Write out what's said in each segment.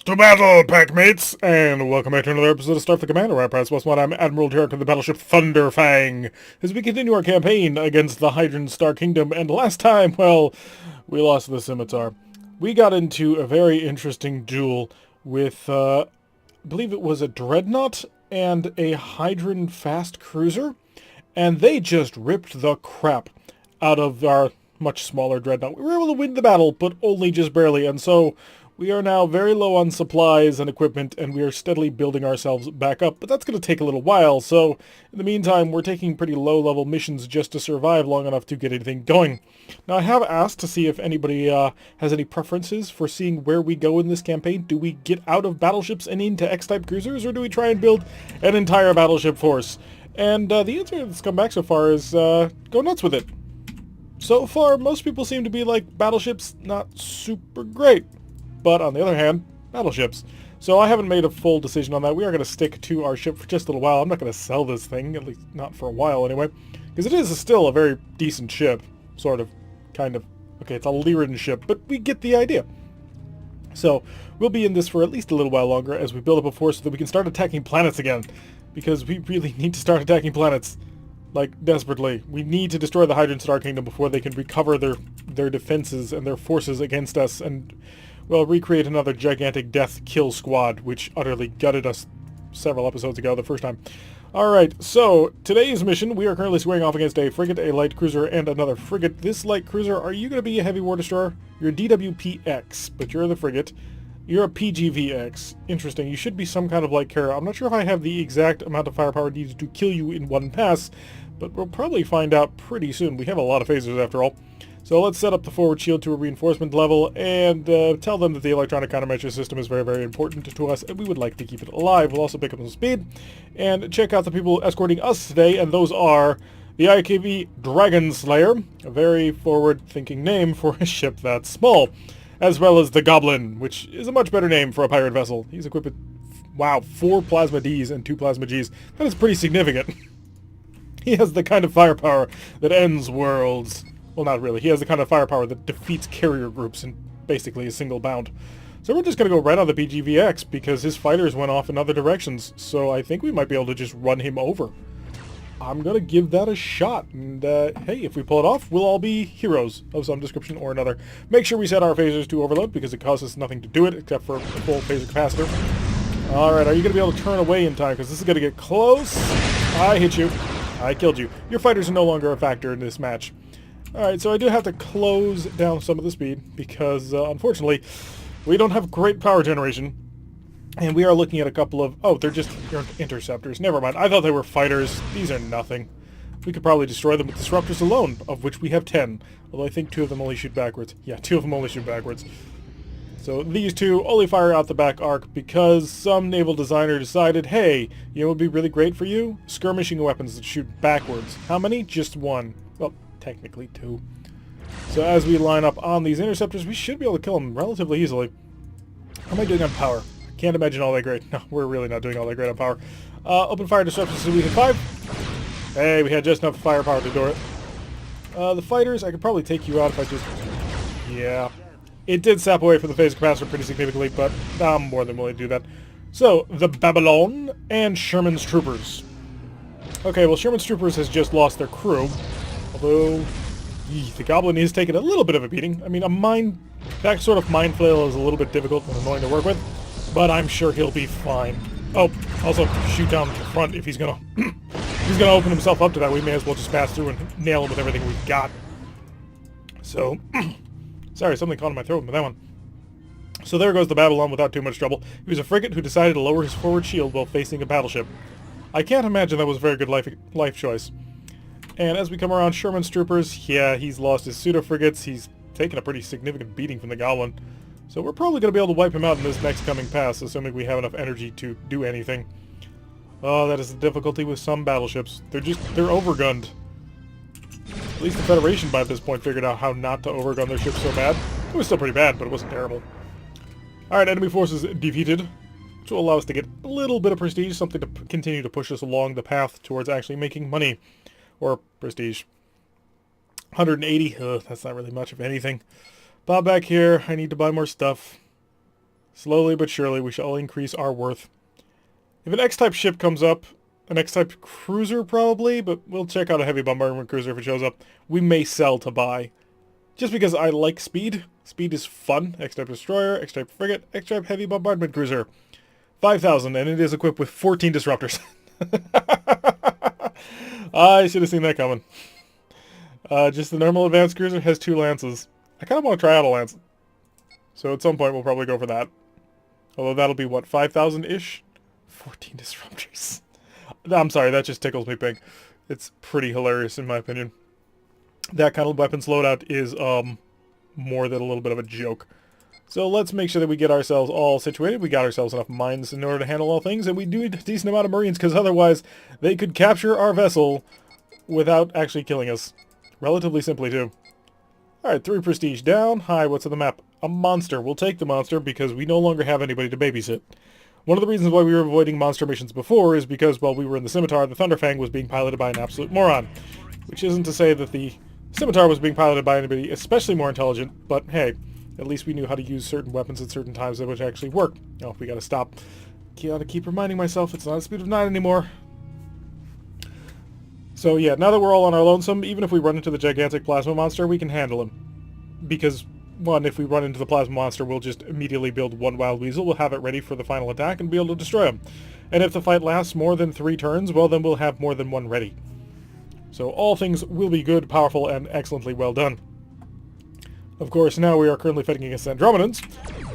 To battle, packmates, and welcome back to another episode of Starfleet Command. Orion Pirates One. I'm Admiral Jarek of the battleship Thunderfang. As we continue our campaign against the Hydran Star Kingdom, and last time, well, we lost the Scimitar. We got into a very interesting duel with, I believe it was a Dreadnought and a Hydran fast cruiser, and they just ripped the crap out of our much smaller Dreadnought. We were able to win the battle, but only just barely, and so we are now very low on supplies and equipment, and we are steadily building ourselves back up, but that's going to take a little while, so in the meantime, we're taking pretty low-level missions just to survive long enough to get anything going. Now, I have asked to see if anybody has any preferences for seeing where we go in this campaign. Do we get out of battleships and into X-type cruisers, or do we try and build an entire battleship force? And the answer that's come back so far is go nuts with it. So far, most people seem to be like, battleships, not super great. But on the other hand, battleships. So I haven't made a full decision on that. We are going to stick to our ship for just a little while. I'm not going to sell this thing, at least not for a while anyway. Because it is still a very decent ship. Sort of. Kind of. Okay, it's a Lyran ship, but we get the idea. So we'll be in this for at least a little while longer as we build up a force so that we can start attacking planets again. Because we really need to start attacking planets. Like, desperately. We need to destroy the Hydran Star Kingdom before they can recover their defenses and their forces against us and, well, recreate another gigantic death kill squad, which utterly gutted us several episodes ago the first time. Alright, so today's mission, we are currently squaring off against a frigate, a light cruiser, and another frigate. This light cruiser, are you going to be a heavy war destroyer? You're a DWPX, but you're the frigate. You're a PGVX. Interesting. You should be some kind of light carrier. I'm not sure if I have the exact amount of firepower needed to kill you in one pass, but we'll probably find out pretty soon. We have a lot of phasers after all. So let's set up the forward shield to a reinforcement level and tell them that the electronic countermeasure system is very, very important to us and we would like to keep it alive. We'll also pick up some speed and check out the people escorting us today, and those are the IKV Dragon Slayer, a very forward-thinking name for a ship that small, as well as the Goblin, which is a much better name for a pirate vessel. He's equipped with, wow, 4 Plasma Ds and 2 Plasma Gs. That is pretty significant. He has the kind of firepower that ends worlds. Well, not really. He has the kind of firepower that defeats carrier groups in basically a single bound. So we're just going to go right on the PGVX because his fighters went off in other directions. So I think we might be able to just run him over. I'm going to give that a shot. And hey, if we pull it off, we'll all be heroes of some description or another. Make sure we set our phasers to overload because it costs us nothing to do it except for a full phaser capacitor. Alright, are you going to be able to turn away in time? Because this is going to get close. I hit you. I killed you. Your fighters are no longer a factor in this match. Alright, so I do have to close down some of the speed because, unfortunately, we don't have great power generation. And we are looking at a couple of... Oh, they're just interceptors. Never mind. I thought they were fighters. These are nothing. We could probably destroy them with disruptors alone, of which we have 10. Although I think 2 of them only shoot backwards. Yeah, 2 of them only shoot backwards. So these 2 only fire out the back arc because some naval designer decided, hey, you know what would be really great for you? Skirmishing weapons that shoot backwards. How many? Just 1. Well, technically 2. So as we line up on these interceptors, we should be able to kill them relatively easily. How am I doing on power? I can't imagine all that great. No, we're really not doing all that great on power. Open fire disruptors so we hit 5. Hey, we had just enough firepower to do it. The fighters, I could probably take you out if I just... Yeah. It did sap away from the phase capacitor pretty significantly, but I'm more than willing to do that. So, the Babylon and Sherman's Troopers. Okay, well, Sherman's Troopers has just lost their crew. Although, the Goblin is taking a little bit of a beating. I mean, that sort of mind flail is a little bit difficult and annoying to work with, but I'm sure he'll be fine. Oh, also, shoot down the front if he's gonna... if he's gonna open himself up to that, we may as well just pass through and nail him with everything we've got. So... Sorry, something caught in my throat with that one. So there goes the Babylon without too much trouble. He was a frigate who decided to lower his forward shield while facing a battleship. I can't imagine that was a very good life choice. And as we come around Sherman's Troopers, yeah, he's lost his pseudo-frigates. He's taken a pretty significant beating from the Goblin. So we're probably going to be able to wipe him out in this next coming pass, assuming we have enough energy to do anything. Oh, that is the difficulty with some battleships. They're overgunned. At least the Federation by this point figured out how not to overgun their ships so bad. It was still pretty bad, but it wasn't terrible. Alright, enemy forces defeated, which will allow us to get a little bit of prestige, something to continue to push us along the path towards actually making money. Or prestige. 180, that's not really much of anything. Bob back here, I need to buy more stuff. Slowly but surely, we shall increase our worth. If an X-type ship comes up, an X-type cruiser probably, but we'll check out a heavy bombardment cruiser if it shows up, we may sell to buy. Just because I like speed. Speed is fun. X-type destroyer, X-type frigate, X-type heavy bombardment cruiser. 5,000, and it is equipped with 14 disruptors. I should have seen that coming. Just the normal advanced cruiser has 2 lances. I kind of want to try out a lance. So at some point we'll probably go for that. Although that'll be, what, 5,000-ish? 14 disruptors. I'm sorry, that just tickles me pink. It's pretty hilarious in my opinion. That kind of weapons loadout is more than a little bit of a joke. So let's make sure that we get ourselves all situated. We got ourselves enough mines in order to handle all things, and we do a decent amount of marines, because otherwise they could capture our vessel without actually killing us. Relatively simply, too. Alright, 3 prestige down. Hi, what's on the map? A monster. We'll take the monster because we no longer have anybody to babysit. One of the reasons why we were avoiding monster missions before is because while we were in the Scimitar, the Thunderfang was being piloted by an absolute moron. Which isn't to say that the Scimitar was being piloted by anybody especially more intelligent, but hey, at least we knew how to use certain weapons at certain times that would actually work. Oh, we gotta stop. Gotta keep reminding myself it's not a speed of 9 anymore. So yeah, now that we're all on our lonesome, even if we run into the gigantic plasma monster, we can handle him. Because, one, if we run into the plasma monster, we'll just immediately build 1 Wild Weasel, we'll have it ready for the final attack, and be able to destroy him. And if the fight lasts more than 3 turns, well then we'll have more than 1 ready. So all things will be good, powerful, and excellently well done. Of course, now we are currently fighting against Andromedans,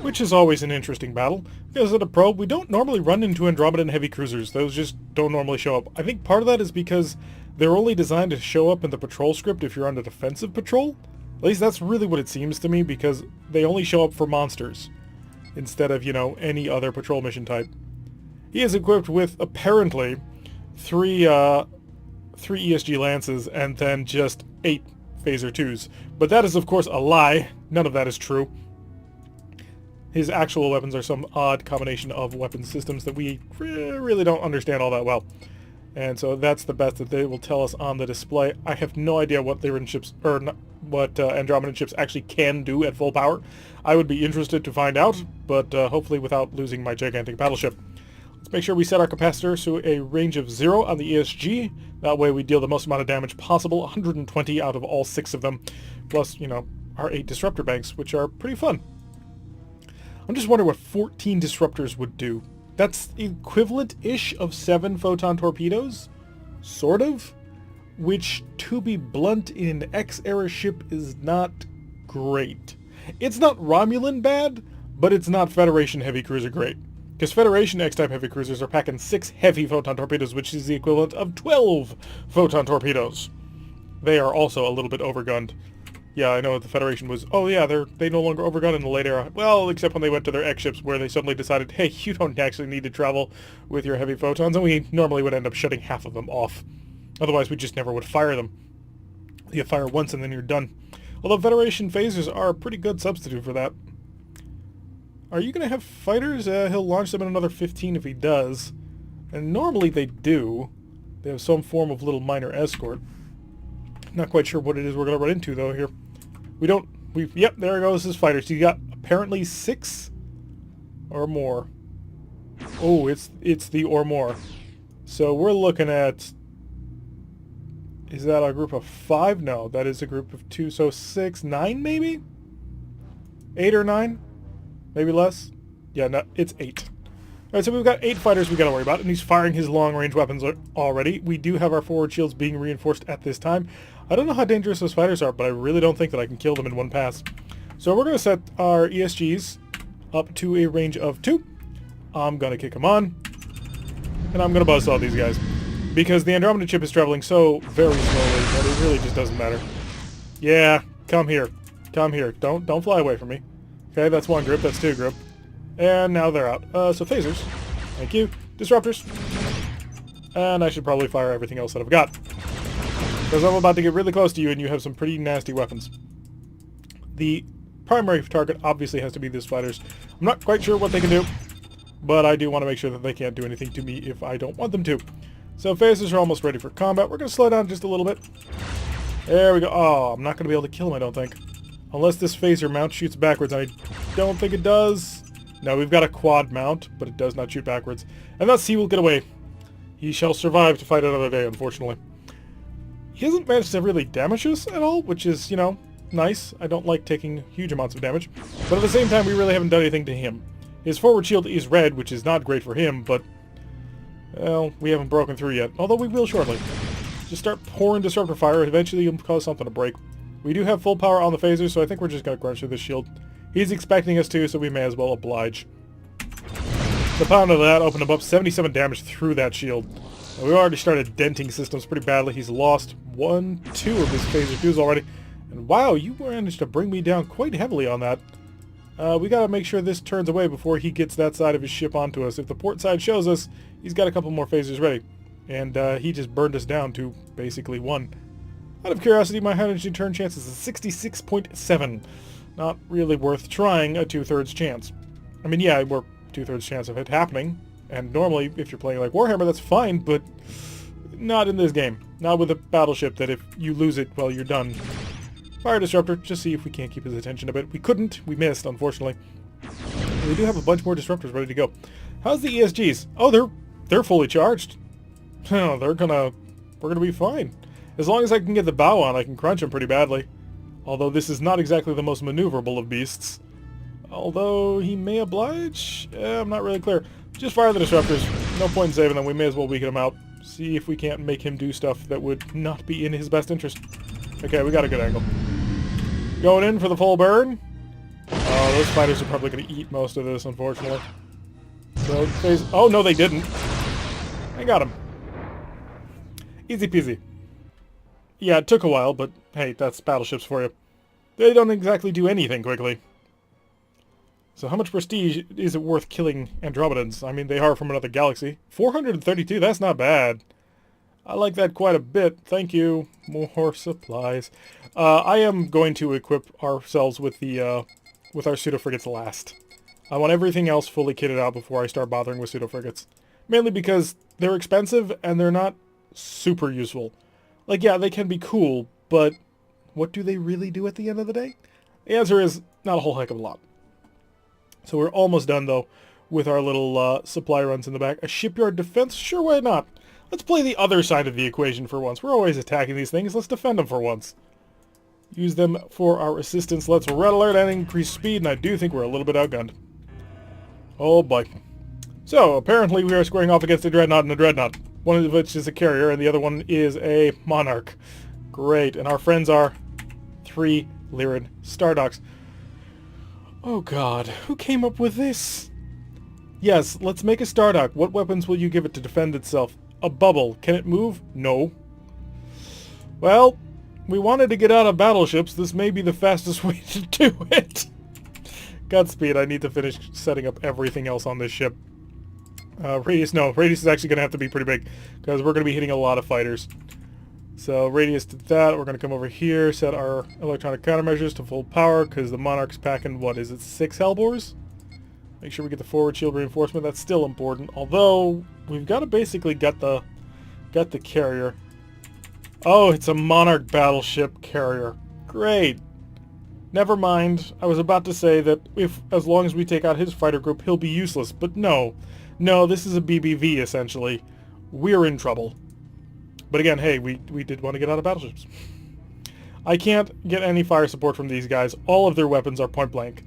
which is always an interesting battle. Because at a probe, we don't normally run into Andromedan heavy cruisers. Those just don't normally show up. I think part of that is because they're only designed to show up in the patrol script if you're on a defensive patrol. At least that's really what it seems to me, because they only show up for monsters, instead of, you know, any other patrol mission type. He is equipped with, apparently, 3 ESG Lances, and then just 8 Phaser 2s. But that is, of course, a lie. None of that is true. His actual weapons are some odd combination of weapon systems that we really don't understand all that well. And so that's the best that they will tell us on the display. I have no idea what Lyran ships, or not, what Andromedan ships actually can do at full power. I would be interested to find out, but hopefully without losing my gigantic battleship. Let's make sure we set our capacitor to a range of 0 on the ESG. That way we deal the most amount of damage possible, 120 out of all 6 of them. Plus, you know, our 8 disruptor banks, which are pretty fun. I'm just wondering what 14 disruptors would do. That's equivalent-ish of 7 photon torpedoes? Sort of? Which, to be blunt, in an X-era ship is not great. It's not Romulan bad, but it's not Federation heavy cruiser great. Because Federation X-type heavy cruisers are packing 6 heavy photon torpedoes, which is the equivalent of 12 photon torpedoes. They are also a little bit overgunned. Yeah, I know the Federation was, oh yeah, they no longer overgun in the late era. Well, except when they went to their X-ships where they suddenly decided, hey, you don't actually need to travel with your heavy photons, and we normally would end up shutting half of them off. Otherwise, we just never would fire them. You fire once and then you're done. Although Federation phasers are a pretty good substitute for that. Are you going to have fighters? He'll launch them in another 15 if he does. And normally they do. They have some form of little minor escort. Not quite sure what it is we're going to run into, though, here. Yep, there it goes, his fighters. You got apparently 6 or more. Oh, it's the or more. So we're looking at... Is that a group of 5? No, that is a group of 2. So 6, 9 maybe? 8 or 9? Maybe less? Yeah, no, it's 8. Alright, so we've got 8 fighters we gotta worry about, and he's firing his long-range weapons already. We do have our forward shields being reinforced at this time. I don't know how dangerous those fighters are, but I really don't think that I can kill them in one pass. So we're gonna set our ESGs up to a range of 2. I'm gonna kick them on, and I'm gonna buzzsaw these guys. Because the Andromeda chip is traveling so very slowly that it really just doesn't matter. Yeah, come here. Come here. Don't fly away from me. Okay, that's 1 group, that's 2 group. And now they're out. So phasers. Thank you. Disruptors. And I should probably fire everything else that I've got. Because I'm about to get really close to you and you have some pretty nasty weapons. The primary target obviously has to be these fighters. I'm not quite sure what they can do, but I do want to make sure that they can't do anything to me if I don't want them to. So phasers are almost ready for combat. We're going to slow down just a little bit. There we go. Oh, I'm not going to be able to kill him, I don't think. Unless this phaser mount shoots backwards, and I don't think it does. Now we've got a quad mount, but it does not shoot backwards. And thus he will get away. He shall survive to fight another day, unfortunately. He hasn't managed to really damage us at all, which is, you know, nice. I don't like taking huge amounts of damage. But at the same time, we really haven't done anything to him. His forward shield is red, which is not great for him, but, well, we haven't broken through yet. Although we will shortly. Just start pouring disruptor fire, and eventually you'll cause something to break. We do have full power on the phaser, so I think we're just going to crunch through this shield. He's expecting us to, so we may as well oblige. The pound of that opened up 77 damage through that shield. And we already started denting systems pretty badly. He's lost 2 of his phaser 2s already. And wow, you managed to bring me down quite heavily on that. We gotta make sure this turns away before he gets that side of his ship onto us. If the port side shows us, he's got a couple more phasers ready. And he just burned us down to basically 1. Out of curiosity, my hydrogen turn chance is a 66.7. Not really worth trying a 2/3 chance. I mean, yeah, we're 2/3 chance of it happening. And normally, if you're playing like Warhammer, that's fine, but not in this game. Not with a battleship that if you lose it, well, you're done. Fire disruptor, just see if we can't keep his attention a bit. We couldn't. We missed, unfortunately. We do have a bunch more disruptors ready to go. How's the ESGs? Oh, they're fully charged. Oh, we're gonna be fine. As long as I can get the bow on, I can crunch them pretty badly. Although this is not exactly the most maneuverable of beasts. Although he may oblige? I'm not really clear. Just fire the disruptors. No point in saving them. We may as well weaken him out. See if we can't make him do stuff that would not be in his best interest. Okay, we got a good angle. Going in for the full burn. Those fighters are probably going to eat most of this, unfortunately. So, oh, no, they didn't. I got him. Easy peasy. Yeah, it took a while, but hey, that's battleships for you. They don't exactly do anything quickly. So how much prestige is it worth killing Andromedans? I mean, they are from another galaxy. 432, that's not bad. I like that quite a bit. Thank you. More supplies. I am going to equip ourselves with the with our pseudo-frigates last. I want everything else fully kitted out before I start bothering with pseudo-frigates. Mainly because they're expensive and they're not super useful. Like, yeah, they can be cool, but what do they really do at the end of the day? The answer is not a whole heck of a lot. So we're almost done, though, with our little supply runs in the back. A shipyard defense? Sure, why not? Let's play the other side of the equation for once. We're always attacking these things. Let's defend them for once. Use them for our assistance. Let's red alert and increase speed, and I do think we're a little bit outgunned. Oh boy. So, apparently we are squaring off against a dreadnought and a dreadnought. One of which is a carrier, and the other one is a monarch. Great, and our friends are 3 Lyran Stardogs. Oh god, who came up with this? Yes, let's make a Stardock. What weapons will you give it to defend itself? A bubble. Can it move? No. Well, we wanted to get out of battleships. This may be the fastest way to do it. Godspeed, I need to finish setting up everything else on this ship. Radius is actually going to have to be pretty big, because we're going to be hitting a lot of fighters. So radius to that, we're going to come over here, set our electronic countermeasures to full power, because the Monarch's packing, what is it, 6 Hellbores? Make sure we get the forward shield reinforcement, that's still important, although we've got to basically get the carrier. Oh, it's a Monarch battleship carrier. Great. Never mind, I was about to say that as long as we take out his fighter group, he'll be useless, but no. No, this is a BBV, essentially. We're in trouble. But again, hey, we did want to get out of battleships. I can't get any fire support from these guys. All of their weapons are point blank.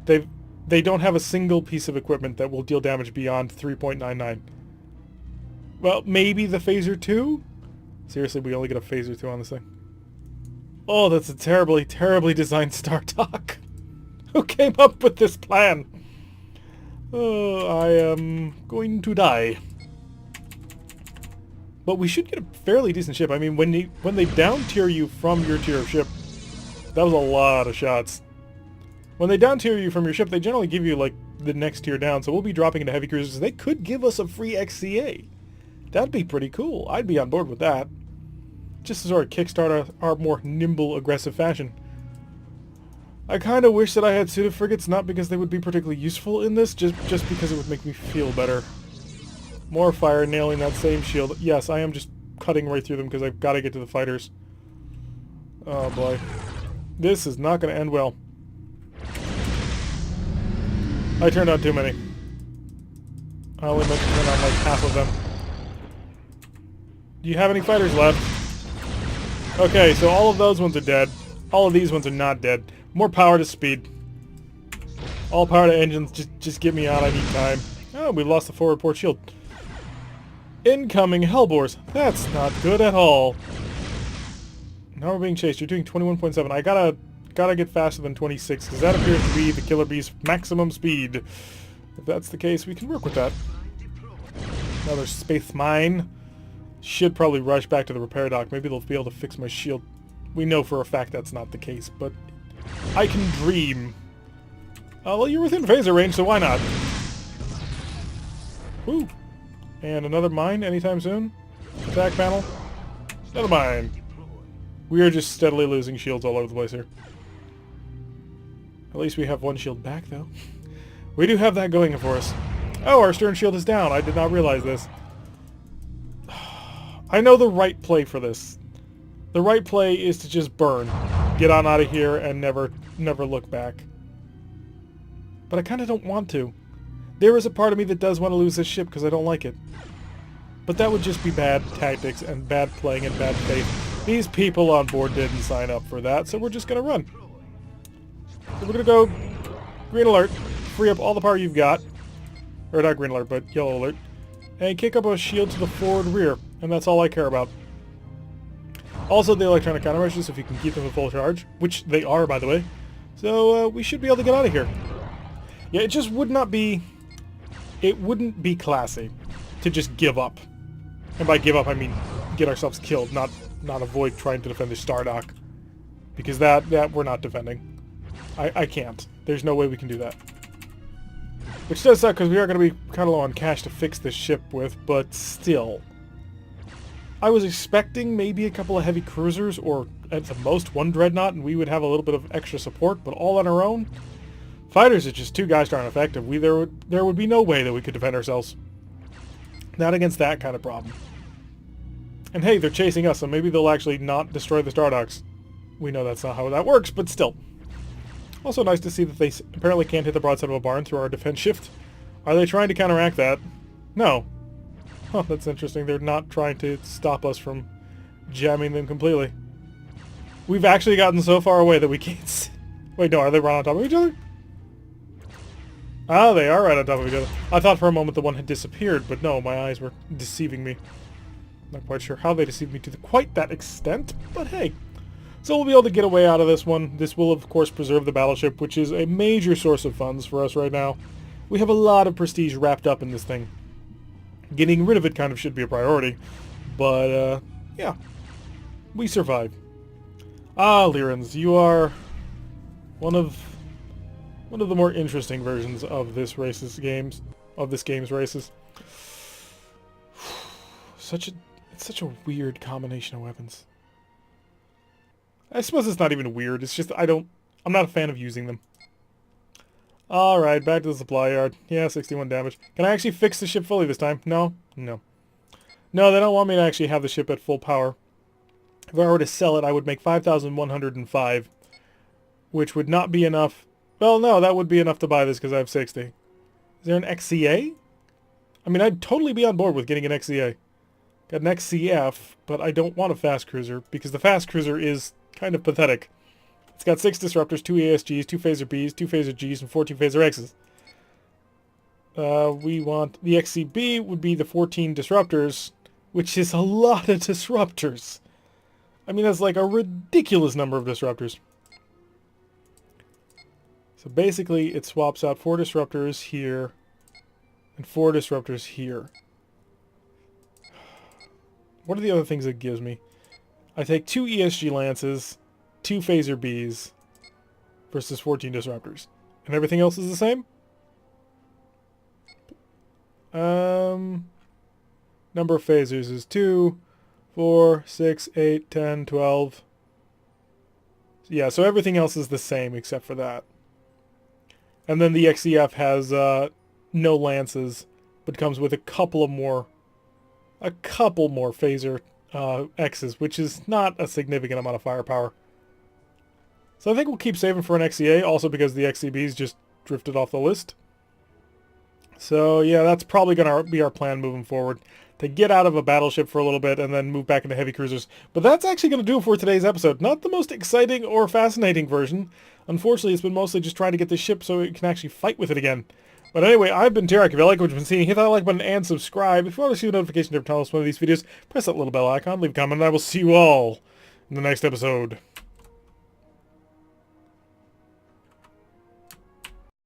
They don't have a single piece of equipment that will deal damage beyond 3.99. Well, maybe the Phaser 2? Seriously, we only get a Phaser 2 on this thing. Oh, that's a terribly, terribly designed Stardock. Who came up with this plan? Oh, I am going to die. But we should get a fairly decent ship. I mean, when they down tier you from your tier of ship, that was a lot of shots. When they down tier you from your ship, they generally give you like the next tier down. So we'll be dropping into heavy cruisers. They could give us a free XCA. That'd be pretty cool. I'd be on board with that. Just to sort of kickstart our more nimble, aggressive fashion. I kind of wish that I had pseudo-frigates, not because they would be particularly useful in this, just because it would make me feel better. More fire, nailing that same shield. Yes, I am just cutting right through them because I've got to get to the fighters. Oh boy. This is not going to end well. I turned on too many. I only meant to turn on like half of them. Do you have any fighters left? Okay, so all of those ones are dead. All of these ones are not dead. More power to speed. All power to engines. Just get me out. I need time. Oh, we lost the forward port shield. Incoming Hellbores. That's not good at all. Now we're being chased. You're doing 21.7. I gotta get faster than 26 because that appears to be the Killer Bee's maximum speed. If that's the case, we can work with that. Another space mine. Should probably rush back to the repair dock. Maybe they'll be able to fix my shield. We know for a fact that's not the case, but I can dream. Well, you're within phaser range, so why not? Woo! And another mine anytime soon? Attack panel? Another mine. We are just steadily losing shields all over the place here. At least we have one shield back, though. We do have that going for us. Oh, our stern shield is down. I did not realize this. I know the right play for this. The right play is to just burn. Get on out of here and never look back. But I kind of don't want to. There is a part of me that does want to lose this ship because I don't like it. But that would just be bad tactics and bad playing and bad faith. These people on board didn't sign up for that, so we're just going to run. So we're going to go green alert, free up all the power you've got. Or not green alert, but yellow alert. And kick up a shield to the forward rear. And that's all I care about. Also, the electronic countermeasures, if you can keep them at full charge. Which they are, by the way. So, we should be able to get out of here. Yeah, it just would not be... It wouldn't be classy to just give up. And by give up, I mean get ourselves killed, not avoid trying to defend the Star Dock. Because that we're not defending. I can't. There's no way we can do that. Which does suck, because we are going to be kind of low on cash to fix this ship with, but still. I was expecting maybe a couple of heavy cruisers, or at the most one dreadnought, and we would have a little bit of extra support, but all on our own? Fighters, it's just two guys aren't effective. There would be no way that we could defend ourselves. Not against that kind of problem. And hey, they're chasing us, so maybe they'll actually not destroy the Star Docks. We know that's not how that works, but still. Also nice to see that they apparently can't hit the broadside of a barn through our defense shift. Are they trying to counteract that? No. Huh, that's interesting. They're not trying to stop us from jamming them completely. We've actually gotten so far away that we can't see. Wait, no, are they right on top of each other? Ah, they are right on top of each other. I thought for a moment the one had disappeared, but no, my eyes were deceiving me. Not quite sure how they deceived me to quite that extent, but hey. So we'll be able to get away out of this one. This will, of course, preserve the battleship, which is a major source of funds for us right now. We have a lot of prestige wrapped up in this thing. Getting rid of it kind of should be a priority. But, yeah. We survive. Ah, Lyrans, you are one of the more interesting versions of this game's races. It's such a weird combination of weapons. I suppose it's not even weird, it's just I'm not a fan of using them. Alright, back to the supply yard. Yeah, 61 damage. Can I actually fix the ship fully this time? No? No. No, they don't want me to actually have the ship at full power. If I were to sell it, I would make 5,105. Which would not be enough. Well, no, that would be enough to buy this because I have 60. Is there an XCA? I mean, I'd totally be on board with getting an XCA. Got an XCF, but I don't want a fast cruiser because the fast cruiser is kind of pathetic. It's got 6 disruptors, 2 ASGs, 2 phaser Bs, 2 phaser Gs, and 14 phaser Xs. We want... The XCB would be the 14 disruptors, which is a lot of disruptors. I mean, that's like a ridiculous number of disruptors. So basically, it swaps out 4 disruptors here and 4 disruptors here. What are the other things it gives me? I take 2 ESG Lances, 2 Phaser Bs, versus 14 Disruptors. And everything else is the same? Number of phasers is 2, 4, 6, 8, 10, 12. Yeah, so everything else is the same except for that. And then the XCF has no lances, but comes with a couple more phaser X's, which is not a significant amount of firepower. So I think we'll keep saving for an XCA, also because the XCBs just drifted off the list. So yeah, that's probably going to be our plan moving forward. To get out of a battleship for a little bit and then move back into heavy cruisers. But that's actually going to do it for today's episode. Not the most exciting or fascinating version. Unfortunately, it's been mostly just trying to get this ship so it can actually fight with it again. But anyway, I've been Tarek. If you like what you've been seeing, hit that like button and subscribe. If you want to see a notification every time I post one of these videos, press that little bell icon, leave a comment, and I will see you all in the next episode.